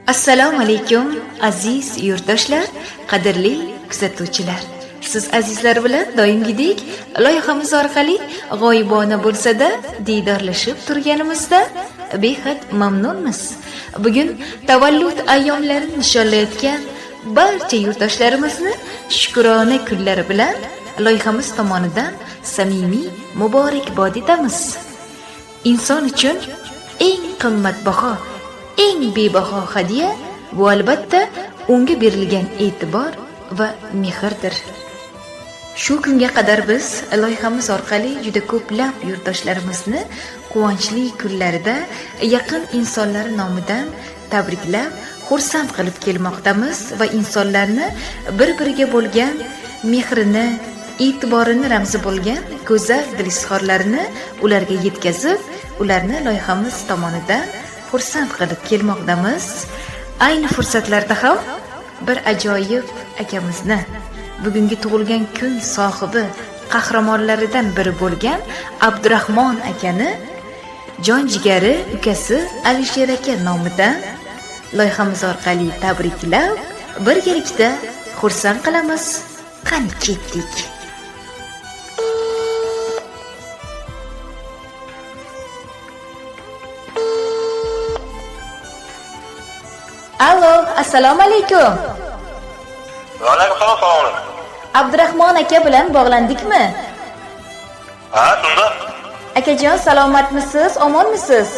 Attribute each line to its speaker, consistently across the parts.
Speaker 1: Assalomu alaykum aziz yurtdoshlar, qadrli kuzatuvchilar. Siz azizlar bilan doimgidek loyihamiz orqali g'oyibona bo'lsa-da diydorlashib turganimizda behad mamnunmiz. Bugun tavallud ayyomlarini nishonlayotgan barcha yurtdoshlarimizni shukrona kunlari bilan loyihamiz tomonidan samimiy muborakbod etamiz. Inson uchun eng qimmatbaho, eng bebaho hadya bu albatta unga berilgan e'tibor va mehrdir. Shu kunga qadar biz loyihamiz orqali juda ko'plab yurtdoshlarimizni quvonchli kunlarida yaqin insonlar nomidan tabriklab, xursand qilib kelmoqdamiz va insonlarni bir-biriga bo'lgan mehrini, e'tiborini ramzi bo'lgan go'zal dilizhorlarini ularga yetkazib, ularni loyihamiz tomonidan xursand qilib kelmoqdamiz. Ayni fursatlarda ham bir ajoyib akamizni, bugungi tug'ilgan kun sohibi, qahramonlaridan biri bo'lgan Abdurahmon akani jon jigari ukasi Alisher aka nomidan loyihamiz orqali tabriklab, birgalikda xursand qilamiz. Qani ketdik. Alo, assalomu alaykum.
Speaker 2: Va alaykum assalom.
Speaker 1: Abdurahmon aka bilan bog'landikmi?
Speaker 2: Ha, shunda.
Speaker 1: Akajon, salomatmisiz, omonmisiz?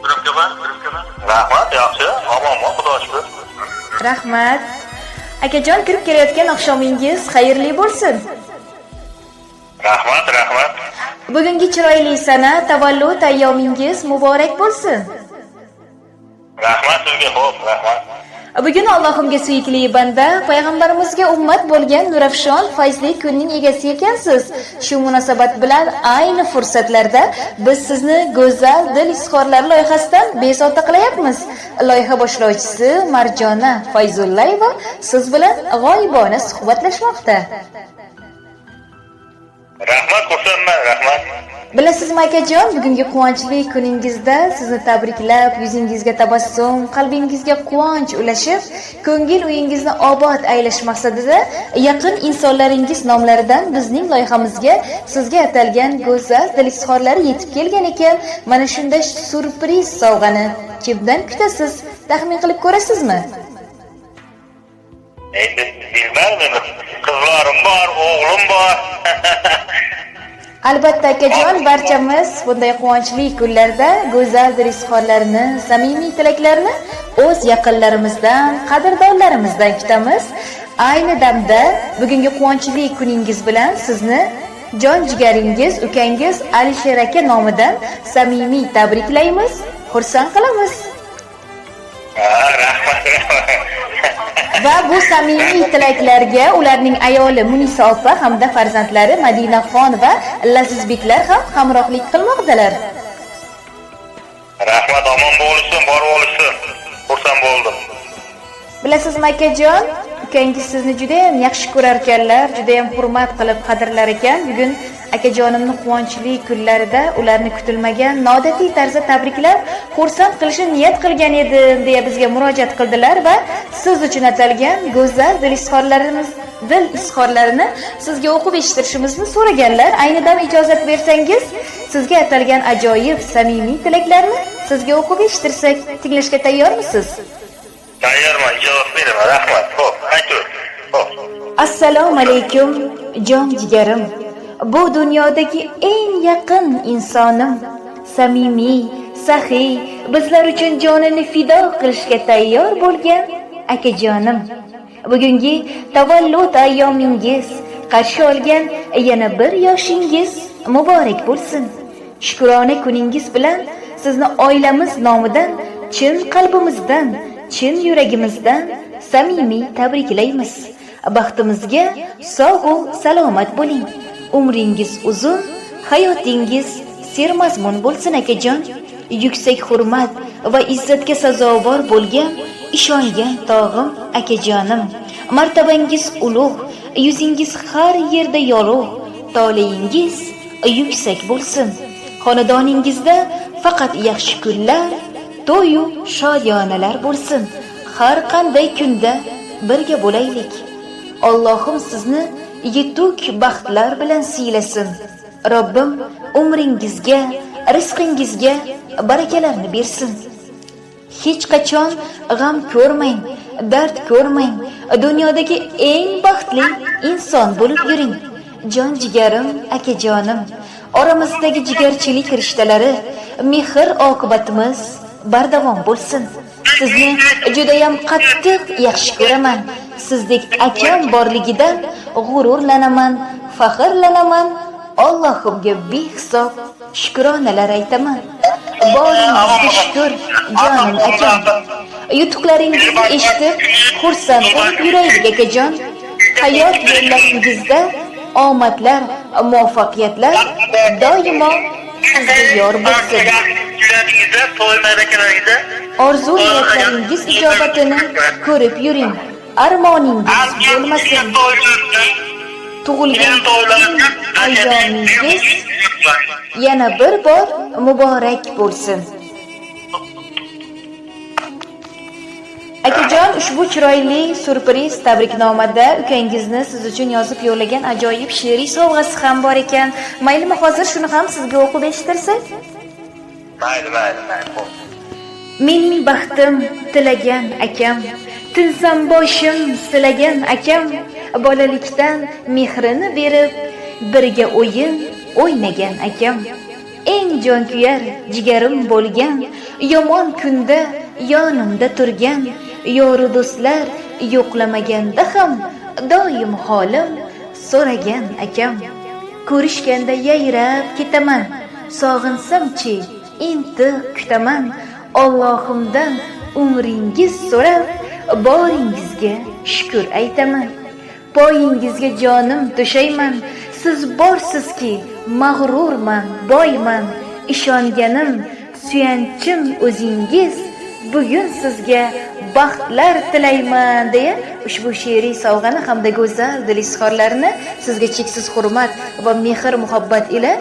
Speaker 2: Turibman. Rahmat, yaxshi, omonman, xudo shukr.
Speaker 1: Rahmat. Akajon, kirib kelayotgan oqshomingiz xayrli bo'lsin.
Speaker 2: Rahmat.
Speaker 1: Bugungi chiroyli sana tavallud ayyomingiz muborak bo'lsin.
Speaker 2: Rahmat sizga, xo'p, rahmat.
Speaker 1: Bugun Allohimga suyukli banda, payg'ambarimizga ummat bo'lgan nurafshon fayzli kunning egasi ekansiz. Shu munosabat bilan ayni fursatlarda biz sizni go'zal dil izhorlari loyihasidan bezovta qilyapmiz. Loyiha boshlovchisi Marjona Fayzullayeva siz bilan g'oyibona suhbatlashmoqda.
Speaker 2: Rahmat, xursandman, rahmat.
Speaker 1: Bilasizmi akajon, bugungi quvonchli kuningizda sizni tabriklab, yuzingizga tabassum, qalbingizga quvonch ulashib, ko'ngil uyingizni obod aylash maqsadida yaqin insonlaringiz nomlaridan bizning loyihamizga sizga atalgan go'zal dil izhorlari yetib kelgan ekan. Mana shunday surpriz sovg'ani kimdan kutasiz? Taxmin qilib ko'rasizmi?
Speaker 2: Endi bilmayman, qizlarim bor, o'g'lim bor.
Speaker 1: Albatta akajon, barchamiz bunday quvonchli kunlarda go'zal dil izhorlarini, samimiy tilaklarni o'z yaqinlarimizdan, qadrdonlarimizdan kutamiz. Ayni damda bugungi quvonchli kuningiz bilan sizni jon jigaringiz, ukangiz Alisher aka nomidan samimiy tabriklaymiz, xursand qilamiz.
Speaker 2: Rahmat.
Speaker 1: Va bu samimiy tilaklarga ularning ayoli Munisa opa hamda farzandlari Madinaxon va Lazizbeklar ham hamrohlik qilmoqdalar.
Speaker 2: Rahmat, omon bo'lsin, bor bo'lsin. Xursand bo'ldim.
Speaker 1: Bilasizmi akajon, ukangiz sizni juda ham yaxshi ko'rar ekanlar, juda ham hurmat qilib qadrlar ekan. Bugun akajonimni quvonchli kunlarida ularni kutilmagan noodatiy tarzda tabriklab, xursand qilishni niyat qilgan edim deya bizga murojaat qildilar va siz uchun atalgan go'zal dil izhorlarini sizga o'qib eshittirishimizni so'raganlar. Ayni dam ijozat bersangiz, sizga atalgan ajoyib samimiy tilaklarni sizga o'qib eshittirsak, tinglashga tayyormisiz?
Speaker 2: Tayyorman, ijozat beraman, rahmat. Xo'p, aytur. Xo'p.
Speaker 1: Assalomu alaykum jon jigarim. Bu dunyodagi eng yaqin insonim, samimiy, saxiy, bizlar uchun jonini fido qilishga tayyor bo'lgan akajonim. Bugungi tavallud ayyomingiz, qarshi olgan yana bir yoshingiz muborak bo'lsin. Shukrona kuningiz bilan sizni oilamiz nomidan, chin qalbimizdan, chin yuragimizdan samimiy tabriklaymiz. Baxtimizga sog'-u salomat bo'ling. Umringiz uzun, hayotingiz sermazmun bo'lsin akajon. Yuksak hurmat va izzatga sazovor bo'lgan ishongan tog'im akajonim. Martabangiz ulug', yuzingiz har yerda yorug', tolayingiz yuksak bo'lsin. Xonadoningizda faqat yaxshi kunlar, to'yu shodiyonalar bo'lsin. Har qanday kunda birga bo'laylik. Allohim sizni yetuk baxtlar bilan siylasin. Robbim umringizga, rizqingizga barakalarni bersin. Hech qachon g'am ko'rmang, dard ko'rmang. Dunyodagi eng baxtli inson bo'lib yuring. Jon jigarim, akajonim, oramizdagi jigarchilik rishtalari, mehr oqibatimiz bardavom bo'lsin. Sizni juda ham qattiq yaxshi ko'raman. Sizdek akam borligidan g'ururlanaman, faxrlanaman. Allohimga behisob shukronalar aytaman. Boringizga shukr, jonim akam. Yutuqlaringizni eshitib, xursand bo'lib yuraylik akajon. Hayot yo'llaringizda omadlar, muvaffaqiyatlar doimo sizga yor bo'lsin. Orzu niyatlaringiz ijobatini ko'rib yuring. Armoningiz bo'lmasin. Tug'ilgan ayyomingiz yana bir bor muborak bo'lsin. Akajon, ushbu chiroyli surpriz tabriknomada ukangizni siz uchun yozib yo'llagan ajoyib she'riy sovg'asi ham bor ekan. Maylimi, hozir shuni ham sizga o'qib eshittirsak?
Speaker 2: Mayli.
Speaker 1: Mening baxtim tilagan akam, tinsam boshim silagan akam, bolalikdan mehrini berib, birga o'yin o'ynagan akam. Eng jonkuyar jigarim bo'lgan, yomon kunda yonimda turgan, yo'ri do'stlar yo'qlamaganda ham doim holim so'ragan akam. Ko'rishganda yayrab ketaman, sog'insam-chi intiq kutaman. Allohimdan umringiz so'rab, boringizga shukr aytaman. Poyingizga jonim to'shayman. Siz borsizki, mag'rurman, boyman. Ishonganim, suyanchim o'zingiz. Bugun sizga baxtlar tilayman deya ushbu she'riy sovg'ani hamda go'zal dil izhorlarini sizga cheksiz hurmat va mehr muhabbat ila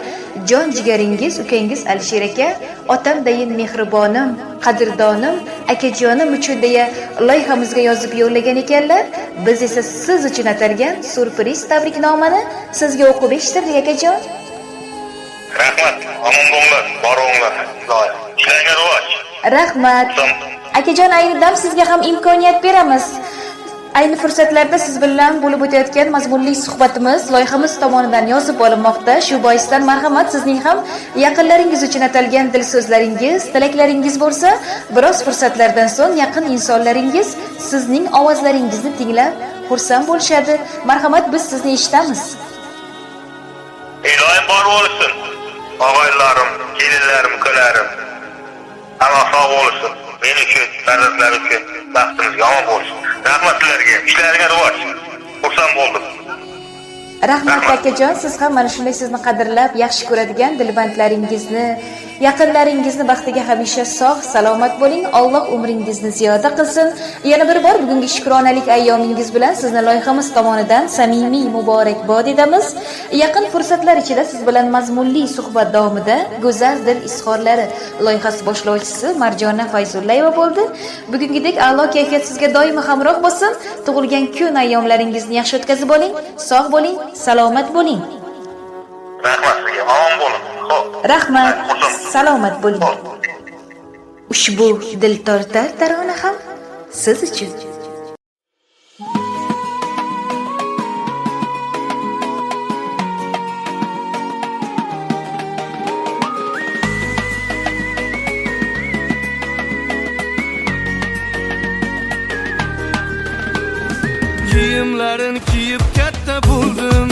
Speaker 1: jon jigaringiz ukangiz Alisher aka, otamdayin mehribonim, qadrdonim, akajonim uchun deya loyihamizga yozib yo'llagan ekanlar. Biz esa siz uchun atalgan surpriz tabriknomani sizga o'qib eshittirdik akajon.
Speaker 2: Rahmat, omon bo'linglar, boringlar. Ishlarga rivoj.
Speaker 1: Rahmat. Akajon, ayni dam sizga ham imkoniyat beramiz. Ayni fursatlarda siz bilan bo'lib o'tayotgan mazmunli suhbatimiz loyihamiz tomonidan yozib olinmoqda. Shu boisdan marhamat, sizning ham yaqinlaringiz uchun atalgan dil so'zlaringiz, tilaklaringiz bo'lsa, biroz fursatlardan so'ng yaqin insonlaringiz sizning ovozlaringizni tinglab xursand bo'lishadi. Marhamat, biz sizni eshitamiz.
Speaker 2: Iloyim bor bo'lsin. Og'aylarim, kelinlarim, ukalarim. Hamma sog' bo'lsin. Men uchun, farzandlar uchun baxtimiz yomon bo'lsin. Rahmat sizlarga. Ishlariga rivoj. Xursand bo'ldim.
Speaker 1: Rahmat akajon, siz ham mana shunday sizni qadrlab, yaxshi ko'radigan dilbandlaringizni, yaqinlaringizni baxtiga hamisha sog', salomat bo'ling. Alloh umringizni ziyoda qilsin. Yana bir bor bugungi shukronalik ayyomingiz bilan sizni loyihamiz tomonidan samimiy muborakbod etamiz. Yaqin fursatlar ichida siz bilan mazmunli suhbat davomida go'zal dil izhorlari loyihasi boshlovchisi Marjona Fayzullayeva bo'ldi. Bugungidek a'lo kayfiyat sizga doimo hamroh bo'lsin. Tug'ilgan kun ayyomlaringizni yaxshi o'tkazib oling. Sog' bo'ling, salomat bo'ling.
Speaker 2: Rahmat sizga. Omon bo'ling. Xo'p.
Speaker 1: Rahmat, salomat bo'ling. Ushbu dil tortar tarona ham siz uchun.
Speaker 3: Kiyimlarin kiyib katta bo'ldim,